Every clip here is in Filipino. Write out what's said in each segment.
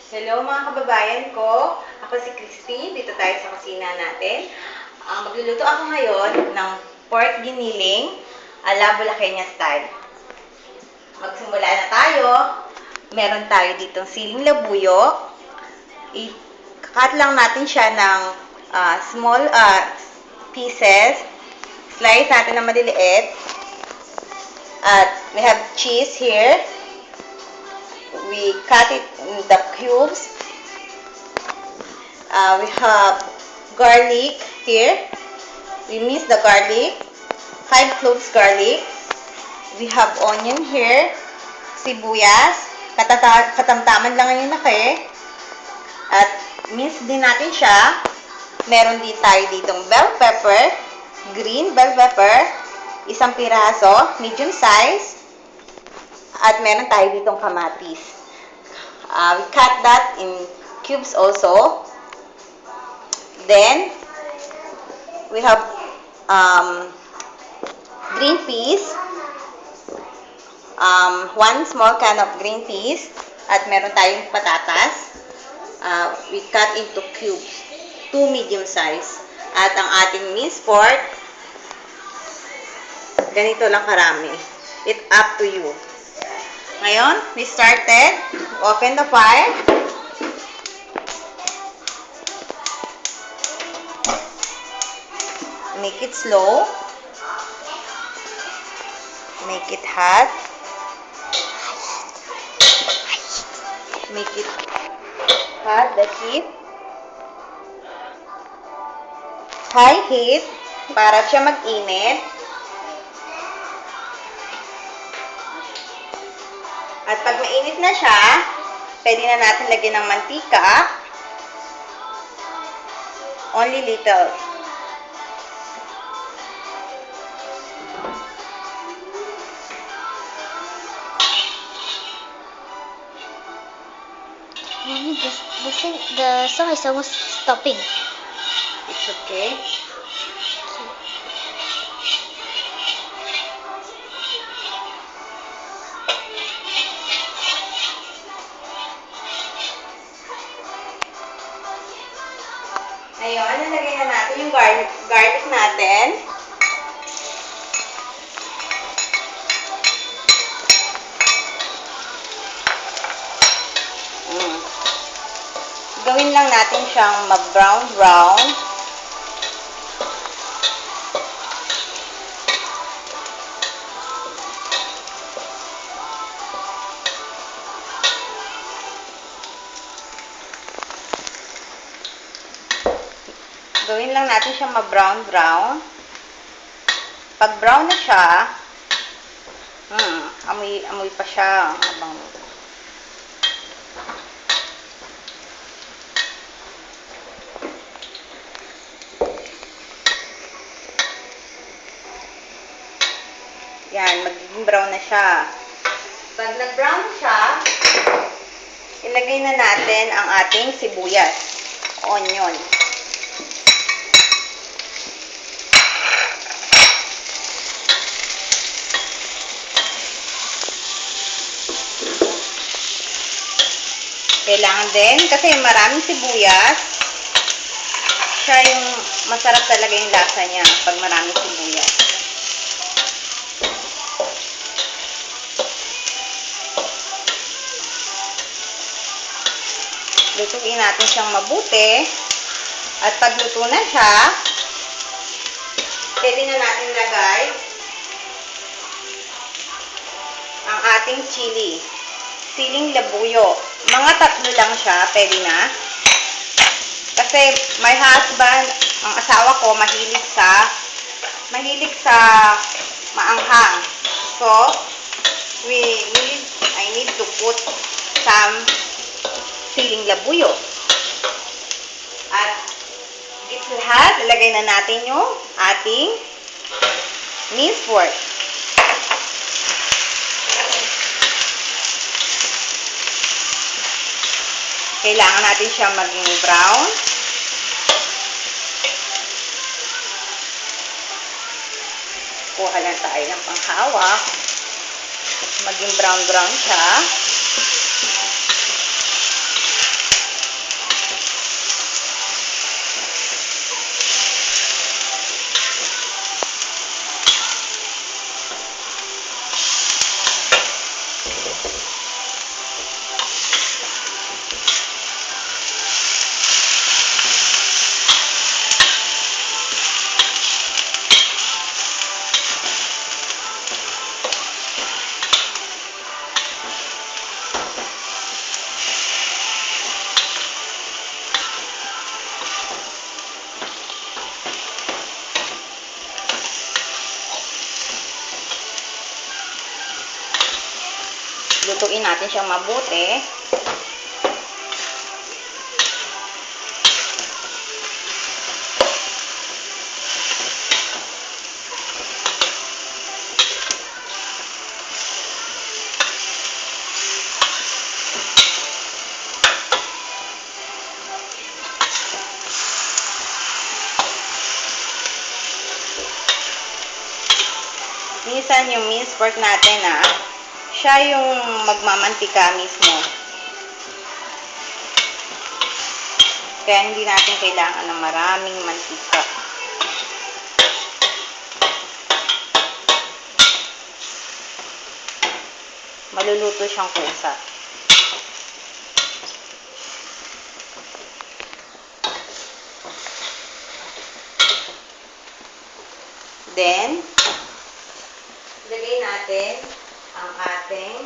Hello mga kababayan ko, ako si Christine, dito tayo sa kusina natin. Magluluto ako ngayon ng pork giniling ala Bulaqueña style. Magsimula na tayo. Meron tayo ditong siling labuyo. I-cut lang natin siya ng small pieces. Slice natin ng maliliit. At we have cheese here. We cut it in the cubes. We have garlic here. We mix the garlic. 5 cloves garlic. We have onion here. Sibuyas. Katamtaman lang yung laki. At mix din natin siya. Meron din tayo ditong bell pepper. Green bell pepper. Isang piraso. Medium size. At meron tayo ditong kamatis. We cut that in cubes also. Then, we have green peas. 1 small can of green peas. At meron tayong patatas. We cut into cubes. 2 medium size. At ang ating minced pork, ganito lang karami. It's up to you. Ngayon, we started. Open the fire. Make it slow. Make it hot. Make it hot, the heat. High heat para siya mag-init. At pag mainit na siya, pwede na natin lagyan ng mantika. Only little. Mommy, the song is almost stopping. It's okay. Ngayon, nalagay na natin yung garlic natin. Gawin lang natin siyang mag-brown. Gawin lang natin siyang ma-brown. Pag brown na siya, amoy pa siya. Yan, magiging brown na siya. Pag nag-brown na siya, ilagay na natin ang ating sibuyas, onion. Kailangan din, kasi maraming sibuyas, siya yung masarap talaga yung lasa niya pag maraming sibuyas. Lutuin natin siyang mabuti. At pag luto na siya, pwede na natin lagay ang ating chili. Siling labuyo. Mga 3 lang siya, pwede na. Kasi my husband, ang asawa ko, mahilig sa maanghang. So, I need to put some siling labuyo. At ito lahat, ilagay na natin yung ating minced pork. Kailangan natin siyang maging brown. Kuha lang tayo ng panghawak. Maging brown siya. Haluin natin siyang mabuti. Minsan yung minced pork natin siya yung magmamantika mismo. Kaya hindi natin kailangan ng maraming mantika. Maluluto siyang kusa. Then, ilagay natin ang ating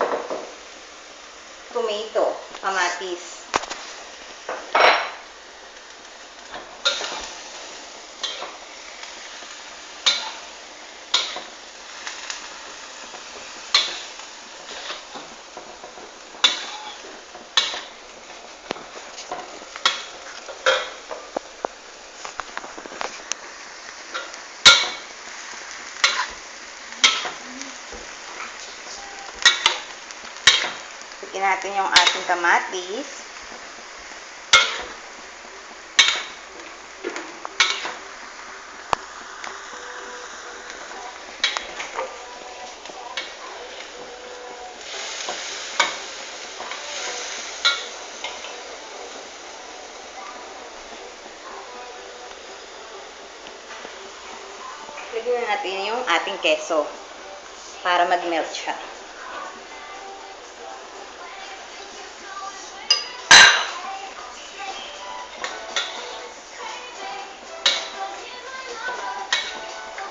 tomato, kamatis. Lagyan natin yung ating kamatis. Lagyan na natin yung ating keso para mag-melt siya.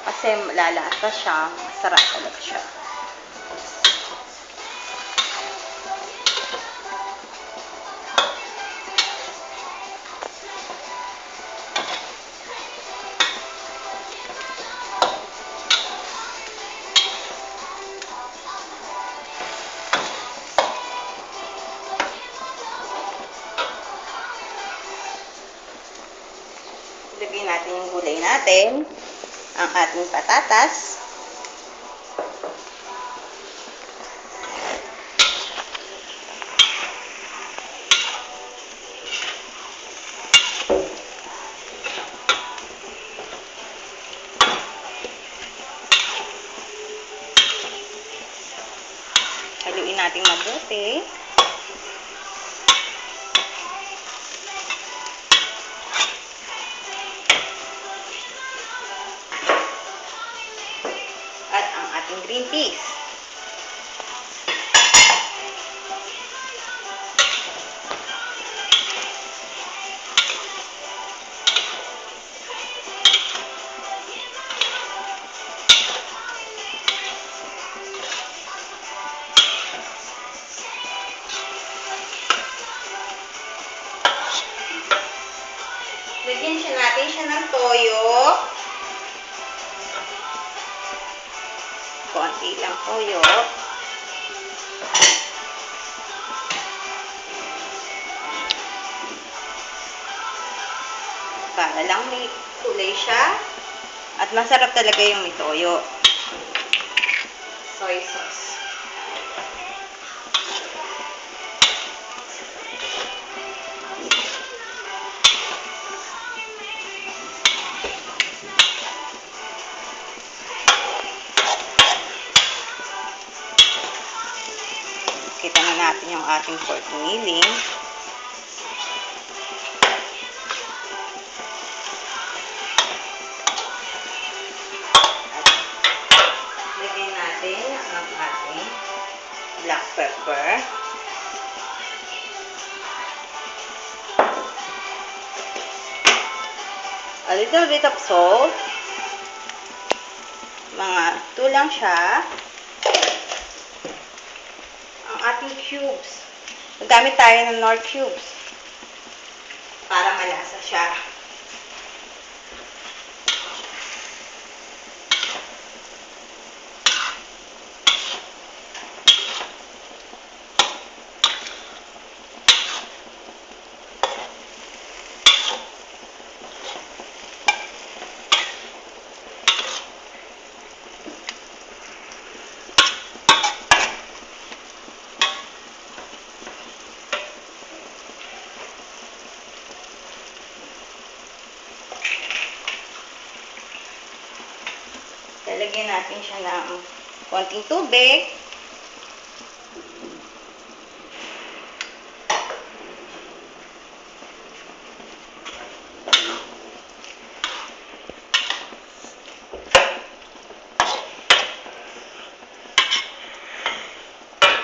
Kasi lalasa siya, masarap talaga siya. Ilagay natin yung gulay natin, ang ating patatas, haluin natin mabuti. At ang ating green peas. Lagyan natin siya ng toyo. Konti lang toyo. Para lang may kulay siya. At masarap talaga yung may toyo. Soy sauce. Kita na natin yung ating pork giniling. Lagyan natin ang ating black pepper. A little bit of salt. Mga 2 lang siya. Ating cubes. Magamit tayo ng Knorr cubes para malasa siya. Lalagyan natin siya ng konting tubig.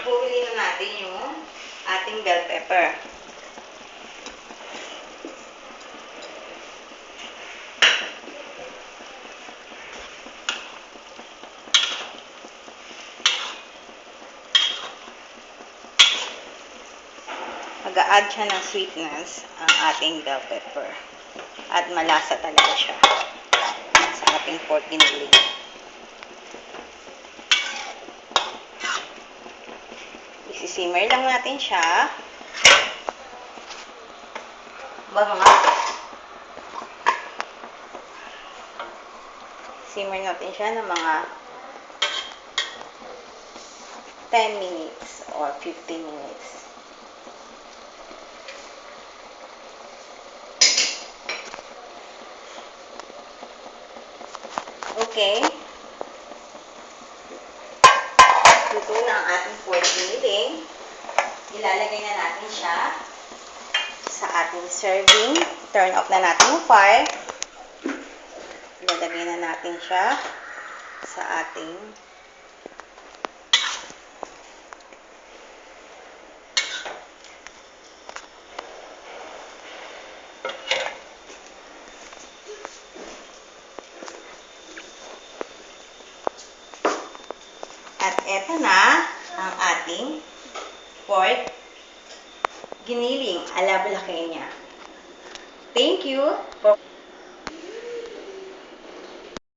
Pumili na natin yung ating bell pepper. Mag-a-add siya ng sweetness ang ating bell pepper. At malasa talaga siya sa ating pork giniling. Isisimmer lang natin siya. Simmer natin siya ng mga 10 minutes or 15 minutes. Okay. Luto na ang ating pork giniling. Ilalagay na natin siya sa ating serving. Turn off na natin yung fire. Ilalagay na natin siya sa ating at eto na ang ating pork giniling ala Bulaqueña. Thank you for